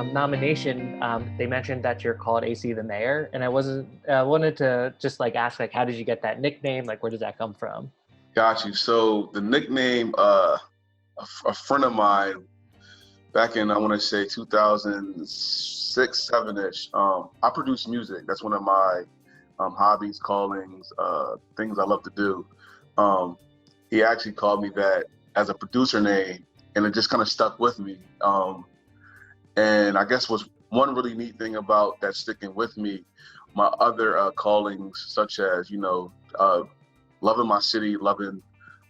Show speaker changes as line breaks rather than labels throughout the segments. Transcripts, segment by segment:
nomination, they mentioned that you're called AC the Mayor, and I wanted to just like ask, like, how did you get that nickname? Like, where does that come from?
Got you. So the nickname, a friend of mine back in, I want to say 2006, 7-ish, I produce music. That's one of my hobbies, callings, things I love to do. He actually called me that as a producer name, and it just kind of stuck with me. And I guess what's one really neat thing about that sticking with me, my other callings, such as, loving my city, loving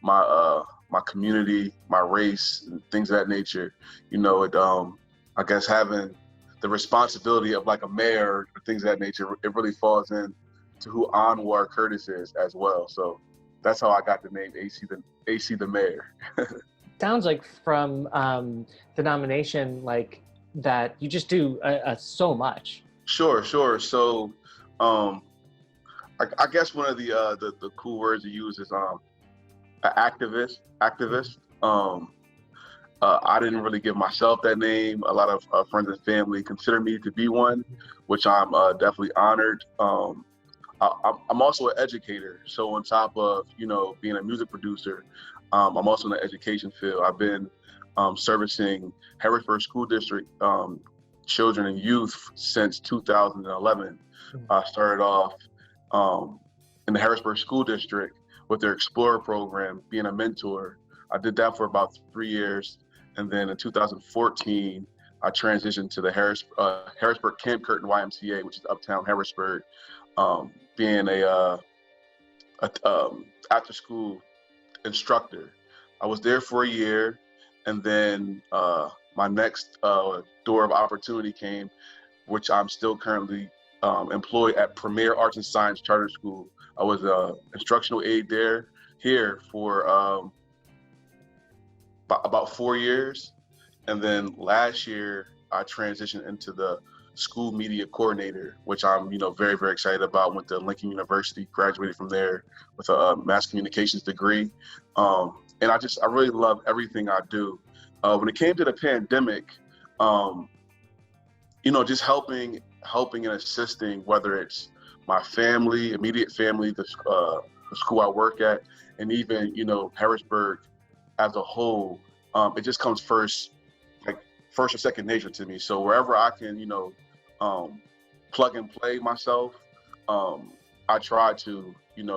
my community, my race, and things of that nature. I guess having the responsibility of like a mayor or things of that nature, it really falls in to who Anwar Curtis is as well. So that's how I got the name AC the Mayor.
Sounds like from the nomination, like that you just do so much.
Sure. So I guess one of the cool words to use is an activist. I didn't really give myself that name. A lot of friends and family consider me to be one, which I'm definitely honored. I'm also an educator. So on top of, being a music producer, I'm also in the education field. I've been servicing Harrisburg School District children and youth since 2011. I started off in the Harrisburg School District with their Explorer program, being a mentor. I did that for about 3 years. And then in 2014, I transitioned to the Harrisburg Camp Curtin YMCA, which is uptown Harrisburg, being a after school instructor. I was there for a year, and then my next door of opportunity came, which I'm still currently employed at Premier Arts and Science Charter School. I was an instructional aide here for about 4 years. And then last year, I transitioned into the school media coordinator, which I'm, very, very excited about. Went to Lincoln University, graduated from there with a mass communications degree. And I really love everything I do. When it came to the pandemic, just helping and assisting, whether it's my family, immediate family, the school I work at, and even, Harrisburg as a whole, it just comes first or second nature to me. So wherever I can, plug and play myself, I try to,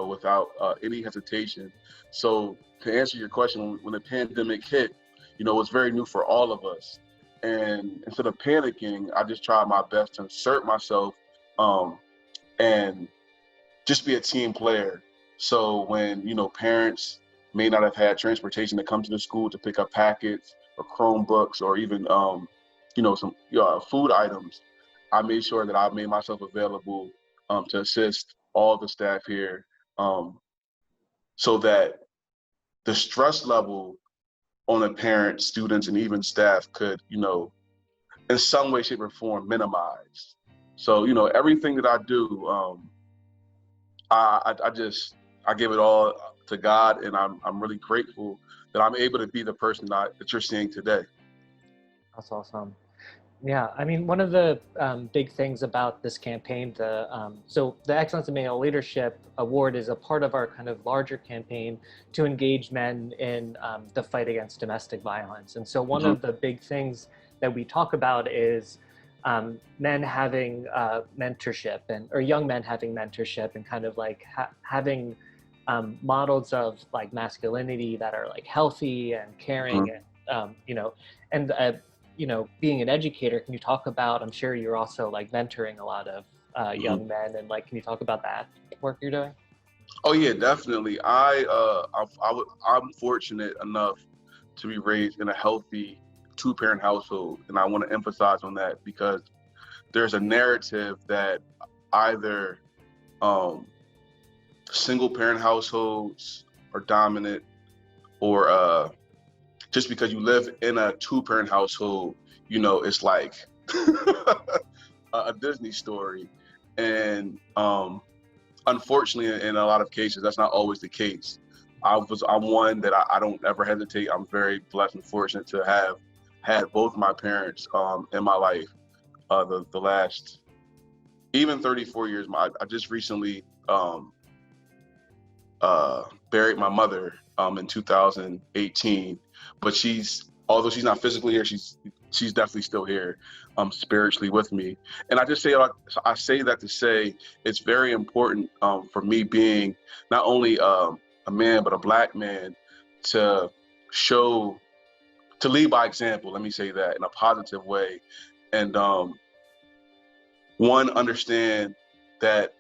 without any hesitation. So to answer your question, when the pandemic hit, it was very new for all of us. And instead of panicking, I just tried my best to insert myself and just be a team player. So when, parents may not have had transportation to come to the school to pick up packets or Chromebooks or even, some food items, I made sure that I made myself available to assist all the staff here so that the stress level on the parents, students, and even staff could, in some way, shape, or form minimize. So, everything that I do, I give it all to God, and I'm really grateful that I'm able to be the person that you're seeing today.
That's awesome. Yeah, I mean, one of the big things about this campaign, so the Excellence in Male Leadership Award is a part of our kind of larger campaign to engage men in the fight against domestic violence. And so one of the big things that we talk about is men having mentorship or young men having mentorship and kind of like having models of like masculinity that are like healthy and caring and, being an educator, can you talk about, I'm sure you're also like mentoring a lot of young men, and like, can you talk about that work you're doing?
Oh yeah, definitely. I'm fortunate enough to be raised in a healthy 2-parent household. And I want to emphasize on that because there's a narrative that either single parent households are dominant, or just because you live in a 2-parent household, it's like a Disney story. And unfortunately, in a lot of cases, that's not always the case. I'm one that I don't ever hesitate. I'm very blessed and fortunate to have had both my parents in my life. the last, even 34 years. I just recently buried my mother in 2018, but although she's not physically here, she's definitely still here, spiritually with me. And I say that to say it's very important for me, being not only a man but a Black man, to lead by example. Let me say that in a positive way, and understand that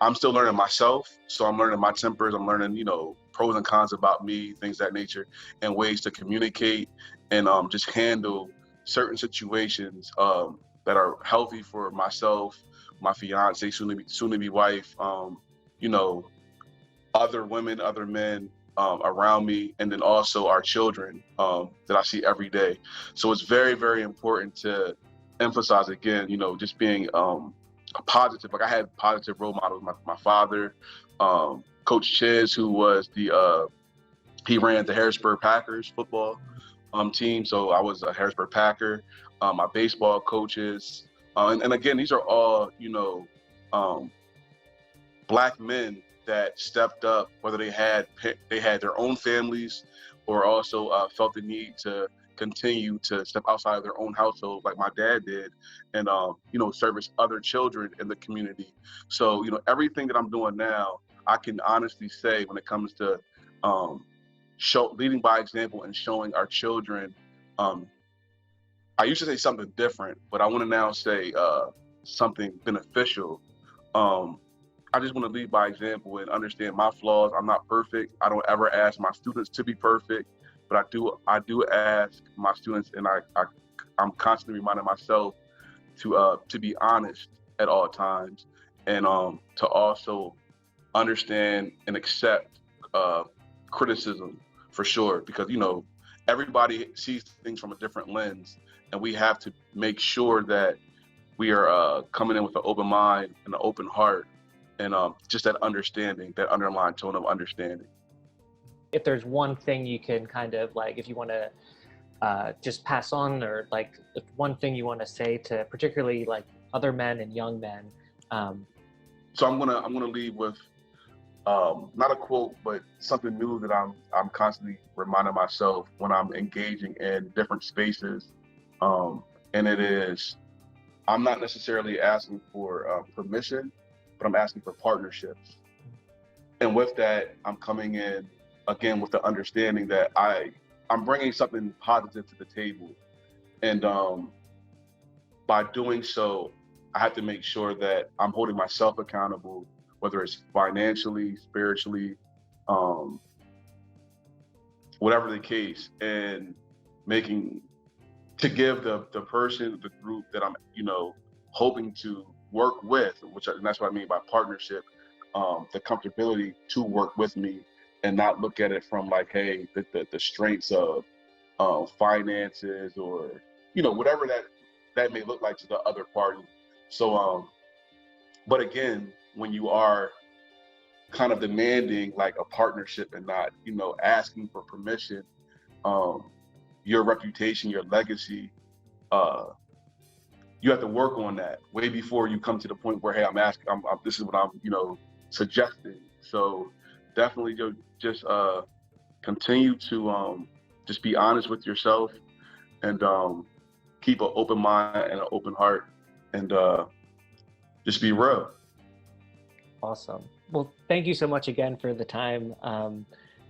I'm still learning myself. So I'm learning my tempers. I'm learning, pros and cons about me, things of that nature, and ways to communicate and just handle certain situations that are healthy for myself, my fiance, soon to be wife, other women, other men around me, and then also our children that I see every day. So it's very, very important to emphasize again, just being a positive. Like, I had positive role models. My father, Coach Chiz, who was he ran the Harrisburg Packers football team. So I was a Harrisburg Packer. My baseball coaches, and again, these are all Black men that stepped up, whether they had their own families, or also felt the need to continue to step outside of their own household, like my dad did, and service other children in the community. So everything that I'm doing now, I can honestly say, when it comes to leading by example and showing our children, I used to say something different, but I want to now say something beneficial. I just want to lead by example and understand my flaws. I'm not perfect. I don't ever ask my students to be perfect, but I do ask my students, and I'm constantly reminding myself to be honest at all times, and to also understand and accept criticism, for sure, because everybody sees things from a different lens, and we have to make sure that we are coming in with an open mind and an open heart, and just that understanding, that underlying tone of understanding.
If there's one thing you can kind of, like, if you want to just pass on, or like if one thing you want to say to particularly like other men and young men.
So I'm gonna leave with not a quote, but something new that I'm constantly reminding myself when I'm engaging in different spaces, and it is, I'm not necessarily asking for permission, but I'm asking for partnerships. And with that, I'm coming in again with the understanding that I'm bringing something positive to the table, and by doing so, I have to make sure that I'm holding myself accountable, whether it's financially, spiritually, whatever the case, and to give the person, the group that I'm hoping to work with, and that's what I mean by partnership, the comfortability to work with me, and not look at it from like, hey, the strengths of finances, or whatever that may look like to the other party. So but again, when you are kind of demanding like a partnership and not asking for permission, your reputation, your legacy, you have to work on that way before you come to the point where, hey, this is what I'm suggesting. So definitely just continue to just be honest with yourself, and keep an open mind and an open heart, and just be real.
Awesome. Well, thank you so much again for the time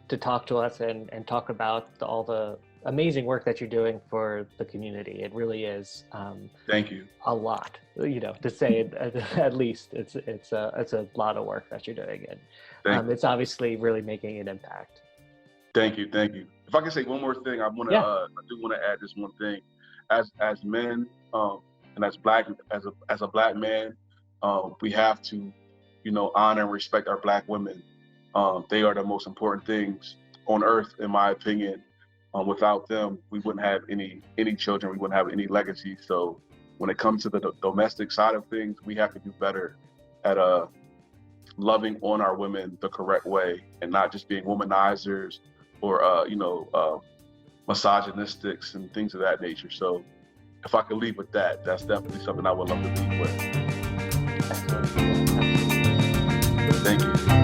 to talk to us and talk about all the amazing work that you're doing for the community. It really is.
Thank you.
A lot, to say it, at least it's a lot of work that you're doing, and it's obviously really making an impact.
Thank you. If I can say one more thing, I do want to add this one thing. As men, and as a Black man, we have to honor and respect our Black women. They are the most important things on earth, in my opinion. Without them, we wouldn't have any children, we wouldn't have any legacy. So when it comes to the domestic side of things, we have to do better at loving on our women the correct way, and not just being womanizers or misogynistics and things of that nature. So if I could leave with that, that's definitely something I would love to leave with.
Excellent. Yeah, absolutely.
Thank you.